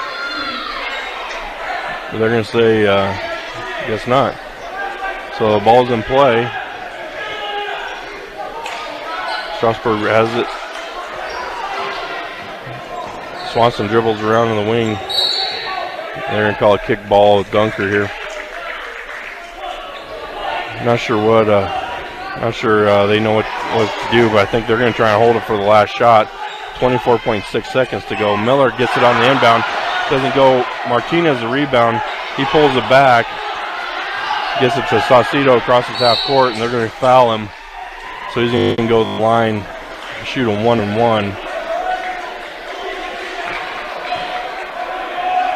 But they're going to say, guess not. So the ball's in play. Strasburg has it. Swanson dribbles around in the wing. They're going to call a kick ball with Dunker here. Not sure they know what to do, but I think they're going to try and hold it for the last shot. 24.6 seconds to go. Miller gets it on the inbound. Doesn't go. Martinez the rebound. He pulls it back. Gets it to Saucedo across his half court, and they're going to foul him. So he's going to go to the line, shoot a 1-1.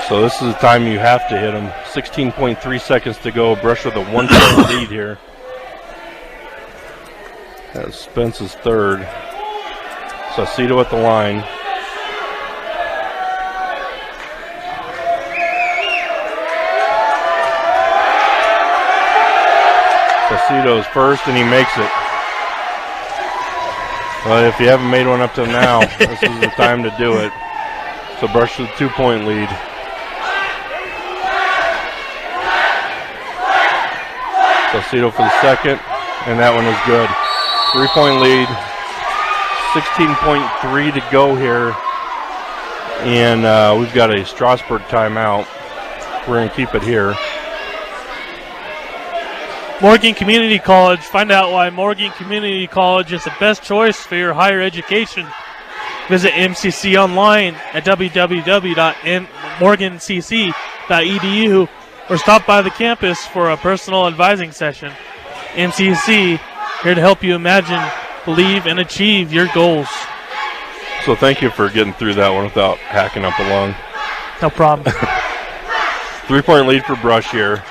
So this is the time you have to hit him. 16.3 seconds to go. Brush with a 1-point lead here. That's Spence's third. Saucedo at the line. Saucedo's first, and he makes it. But if you haven't made one up till now, this is the time to do it. So Brush with a 2-point lead. Saucedo for the second, and that one is good. 3-point lead. 16.3 to go here. And we've got a Strasburg timeout. We're going to keep it here. Morgan Community College. Find out why Morgan Community College is the best choice for your higher education. Visit MCC online at www.morgancc.edu or stop by the campus for a personal advising session. MCC, here to help you imagine, believe, and achieve your goals. So thank you for getting through that one without hacking up along. No problem. 3-point lead for Brush here.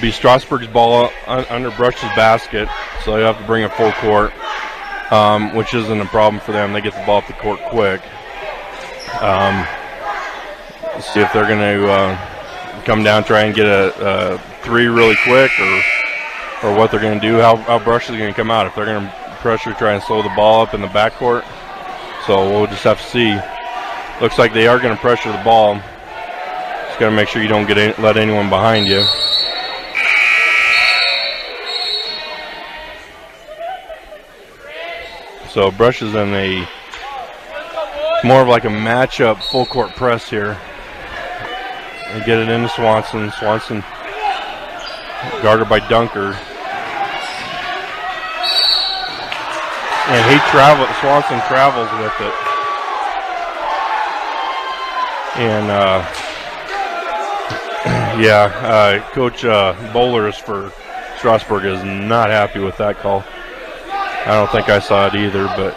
Be Strasburg's ball under Brush's basket, so they have to bring it full court, which isn't a problem for them. They get the ball up the court quick. Let's see if they're going to come down, try and get a 3 really quick, or what they're going to do, how Brush is going to come out. If they're going to pressure, try and slow the ball up in the backcourt. So we'll just have to see. Looks like they are going to pressure the ball. Just got to make sure you don't let anyone behind you. So Brush is in more of like a matchup full court press here. And get it into Swanson. Swanson guarded by Dunker. And Swanson travels with it. And Yeah, Coach Bowlers for Strasburg is not happy with that call. I don't think I saw it either, but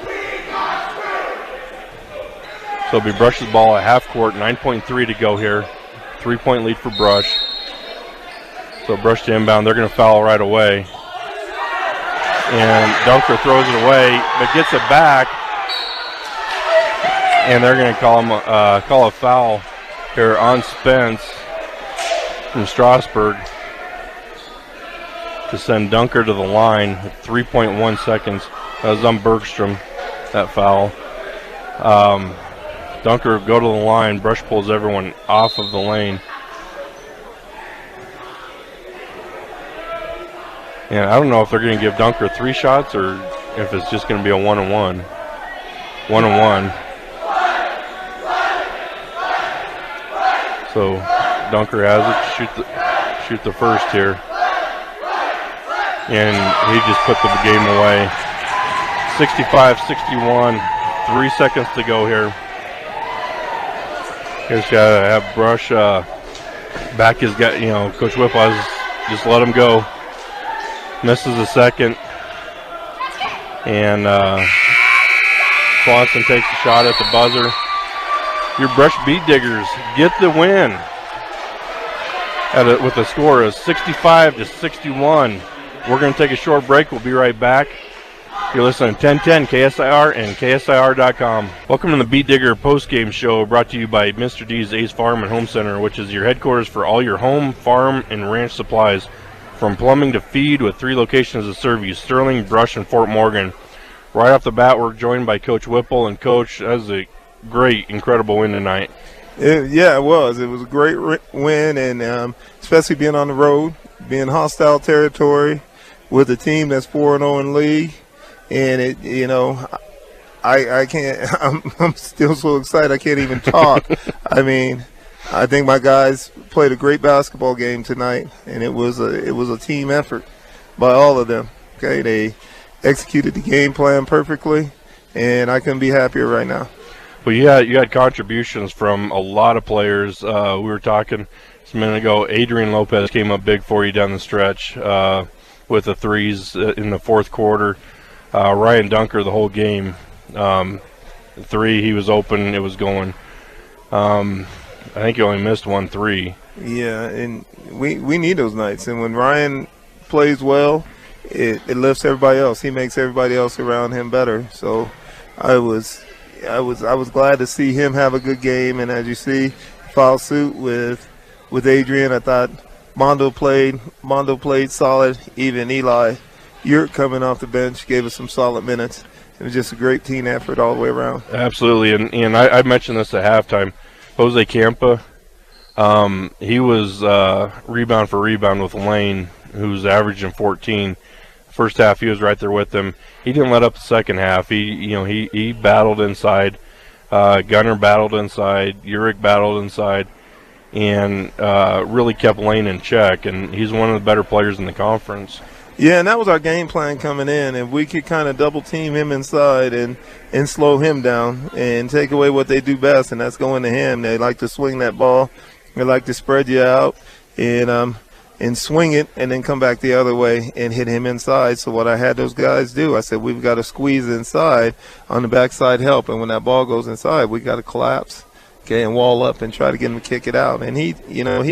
so he brushes the ball at half court, 9.3 to go here. 3-point lead for Brush. So Brush to inbound, they're going to foul right away. And Dunker throws it away, but gets it back. And they're going to call a foul here on Spence from Strasburg to send Dunker to the line with 3.1 seconds. That was on Bergstrom, that foul. Dunker go to the line. Brush pulls everyone off of the lane. And I don't know if they're going to give Dunker 3 shots or if it's just going to be a one-on-one. One-on-one. So Dunker has it. Shoot the first here. And he just put the game away. 65-61. 3 seconds to go here. He's got to have Brush back his guy. Coach Whipple just let him go. Misses a second. And Swanson takes a shot at the buzzer. Your Brush Beat Diggers get the win with a score of 65-61. We're going to take a short break. We'll be right back. You're listening to 1010 KSIR and KSIR.com. Welcome to the Beat Digger postgame show, brought to you by Mr. D's Ace Farm and Home Center, which is your headquarters for all your home, farm, and ranch supplies. From plumbing to feed, with 3 locations to serve you: Sterling, Brush, and Fort Morgan. Right off the bat, we're joined by Coach Whipple. And Coach, that was a great, incredible win tonight. Yeah, it was. It was a great win, and especially being on the road, being hostile territory with a team that's 4-0 in league. And I can't. I'm still so excited I can't even talk. I mean, I think my guys played a great basketball game tonight, and it was a team effort by all of them. Okay, they executed the game plan perfectly, and I couldn't be happier right now. Well, you had contributions from a lot of players. We were talking just a minute ago. Adrian Lopez came up big for you down the stretch with the threes in the fourth quarter. Ryan Dunker the whole game. 3, he was open, it was going. I think he only missed 1 3. Yeah, and we need those nights. And when Ryan plays well, it lifts everybody else. He makes everybody else around him better. So I was glad to see him have a good game. And as you see, foul suit with Adrian. I thought Mondo played solid. Even Eli Yurt coming off the bench gave us some solid minutes. It was just a great team effort all the way around. Absolutely, and I mentioned this at halftime. Jose Campa, he was rebound for rebound with Lane, who's averaging 14. First half, he was right there with him. He didn't let up the second half. He battled inside. Gunner battled inside. Urick battled inside, and really kept Lane in check. And he's one of the better players in the conference. Yeah, and that was our game plan coming in. If we could kind of double team him inside and slow him down and take away what they do best, and that's going to him. They like to swing that ball. They like to spread you out and swing it and then come back the other way and hit him inside. So what I had those guys do, I said, we've got to squeeze inside on the backside help. And when that ball goes inside, we got to collapse, okay, and wall up and try to get him to kick it out. And he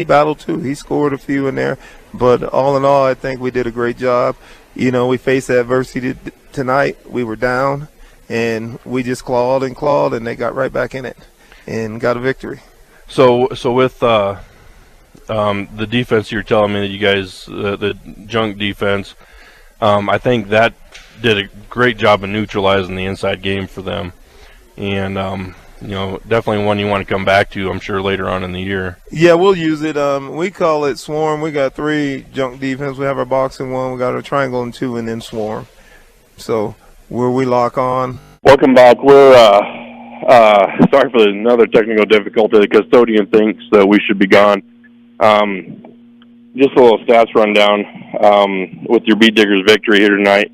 battled too. He scored a few in there. But all in all, I think we did a great job. We faced adversity tonight. We were down, and we just clawed, and they got right back in it and got a victory. So with the defense, you're telling me that you guys, the junk defense, I think that did a great job of neutralizing the inside game for them. And definitely one you want to come back to, I'm sure, later on in the year. Yeah, we'll use it. We call it swarm. We got 3 junk defense. We have our box in 1. We got our triangle in 2, and then swarm. So where we lock on. Welcome back. We're sorry for another technical difficulty. The custodian thinks that we should be gone. Just a little stats rundown with your Beat Diggers victory here tonight.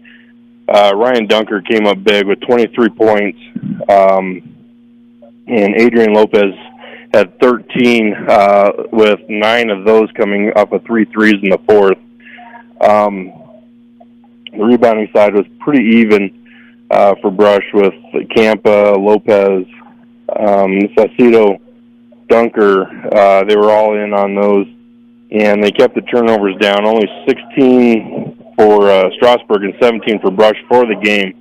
Ryan Dunker came up big with 23 points. And Adrian Lopez had 13, with 9 of those coming off of 3 threes in the fourth. The rebounding side was pretty even for Brush with Campa, Lopez, Saucedo, Dunker. They were all in on those, and they kept the turnovers down. Only 16 for Strasburg and 17 for Brush for the game.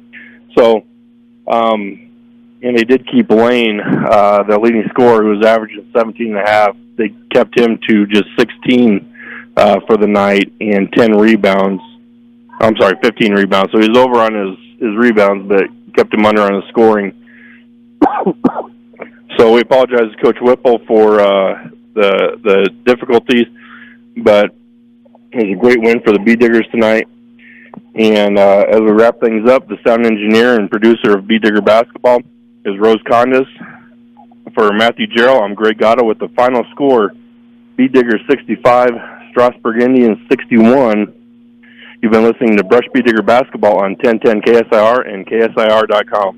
So, and they did keep Lane, the leading scorer, who was averaging 17.5. They kept him to just 16 for the night and 10 rebounds. I'm sorry, 15 rebounds. So he was over on his rebounds, but kept him under on his scoring. So we apologize to Coach Whipple for the difficulties, but it was a great win for the Bee Diggers tonight. And as we wrap things up, the sound engineer and producer of Bee Digger Basketball is Rose Condas. For Matthew Jarrell, I'm Greg Gatto with the final score, Bee Diggers 65, Strasburg Indians 61. You've been listening to Brush Bee Digger Basketball on 1010 KSIR and KSIR.com.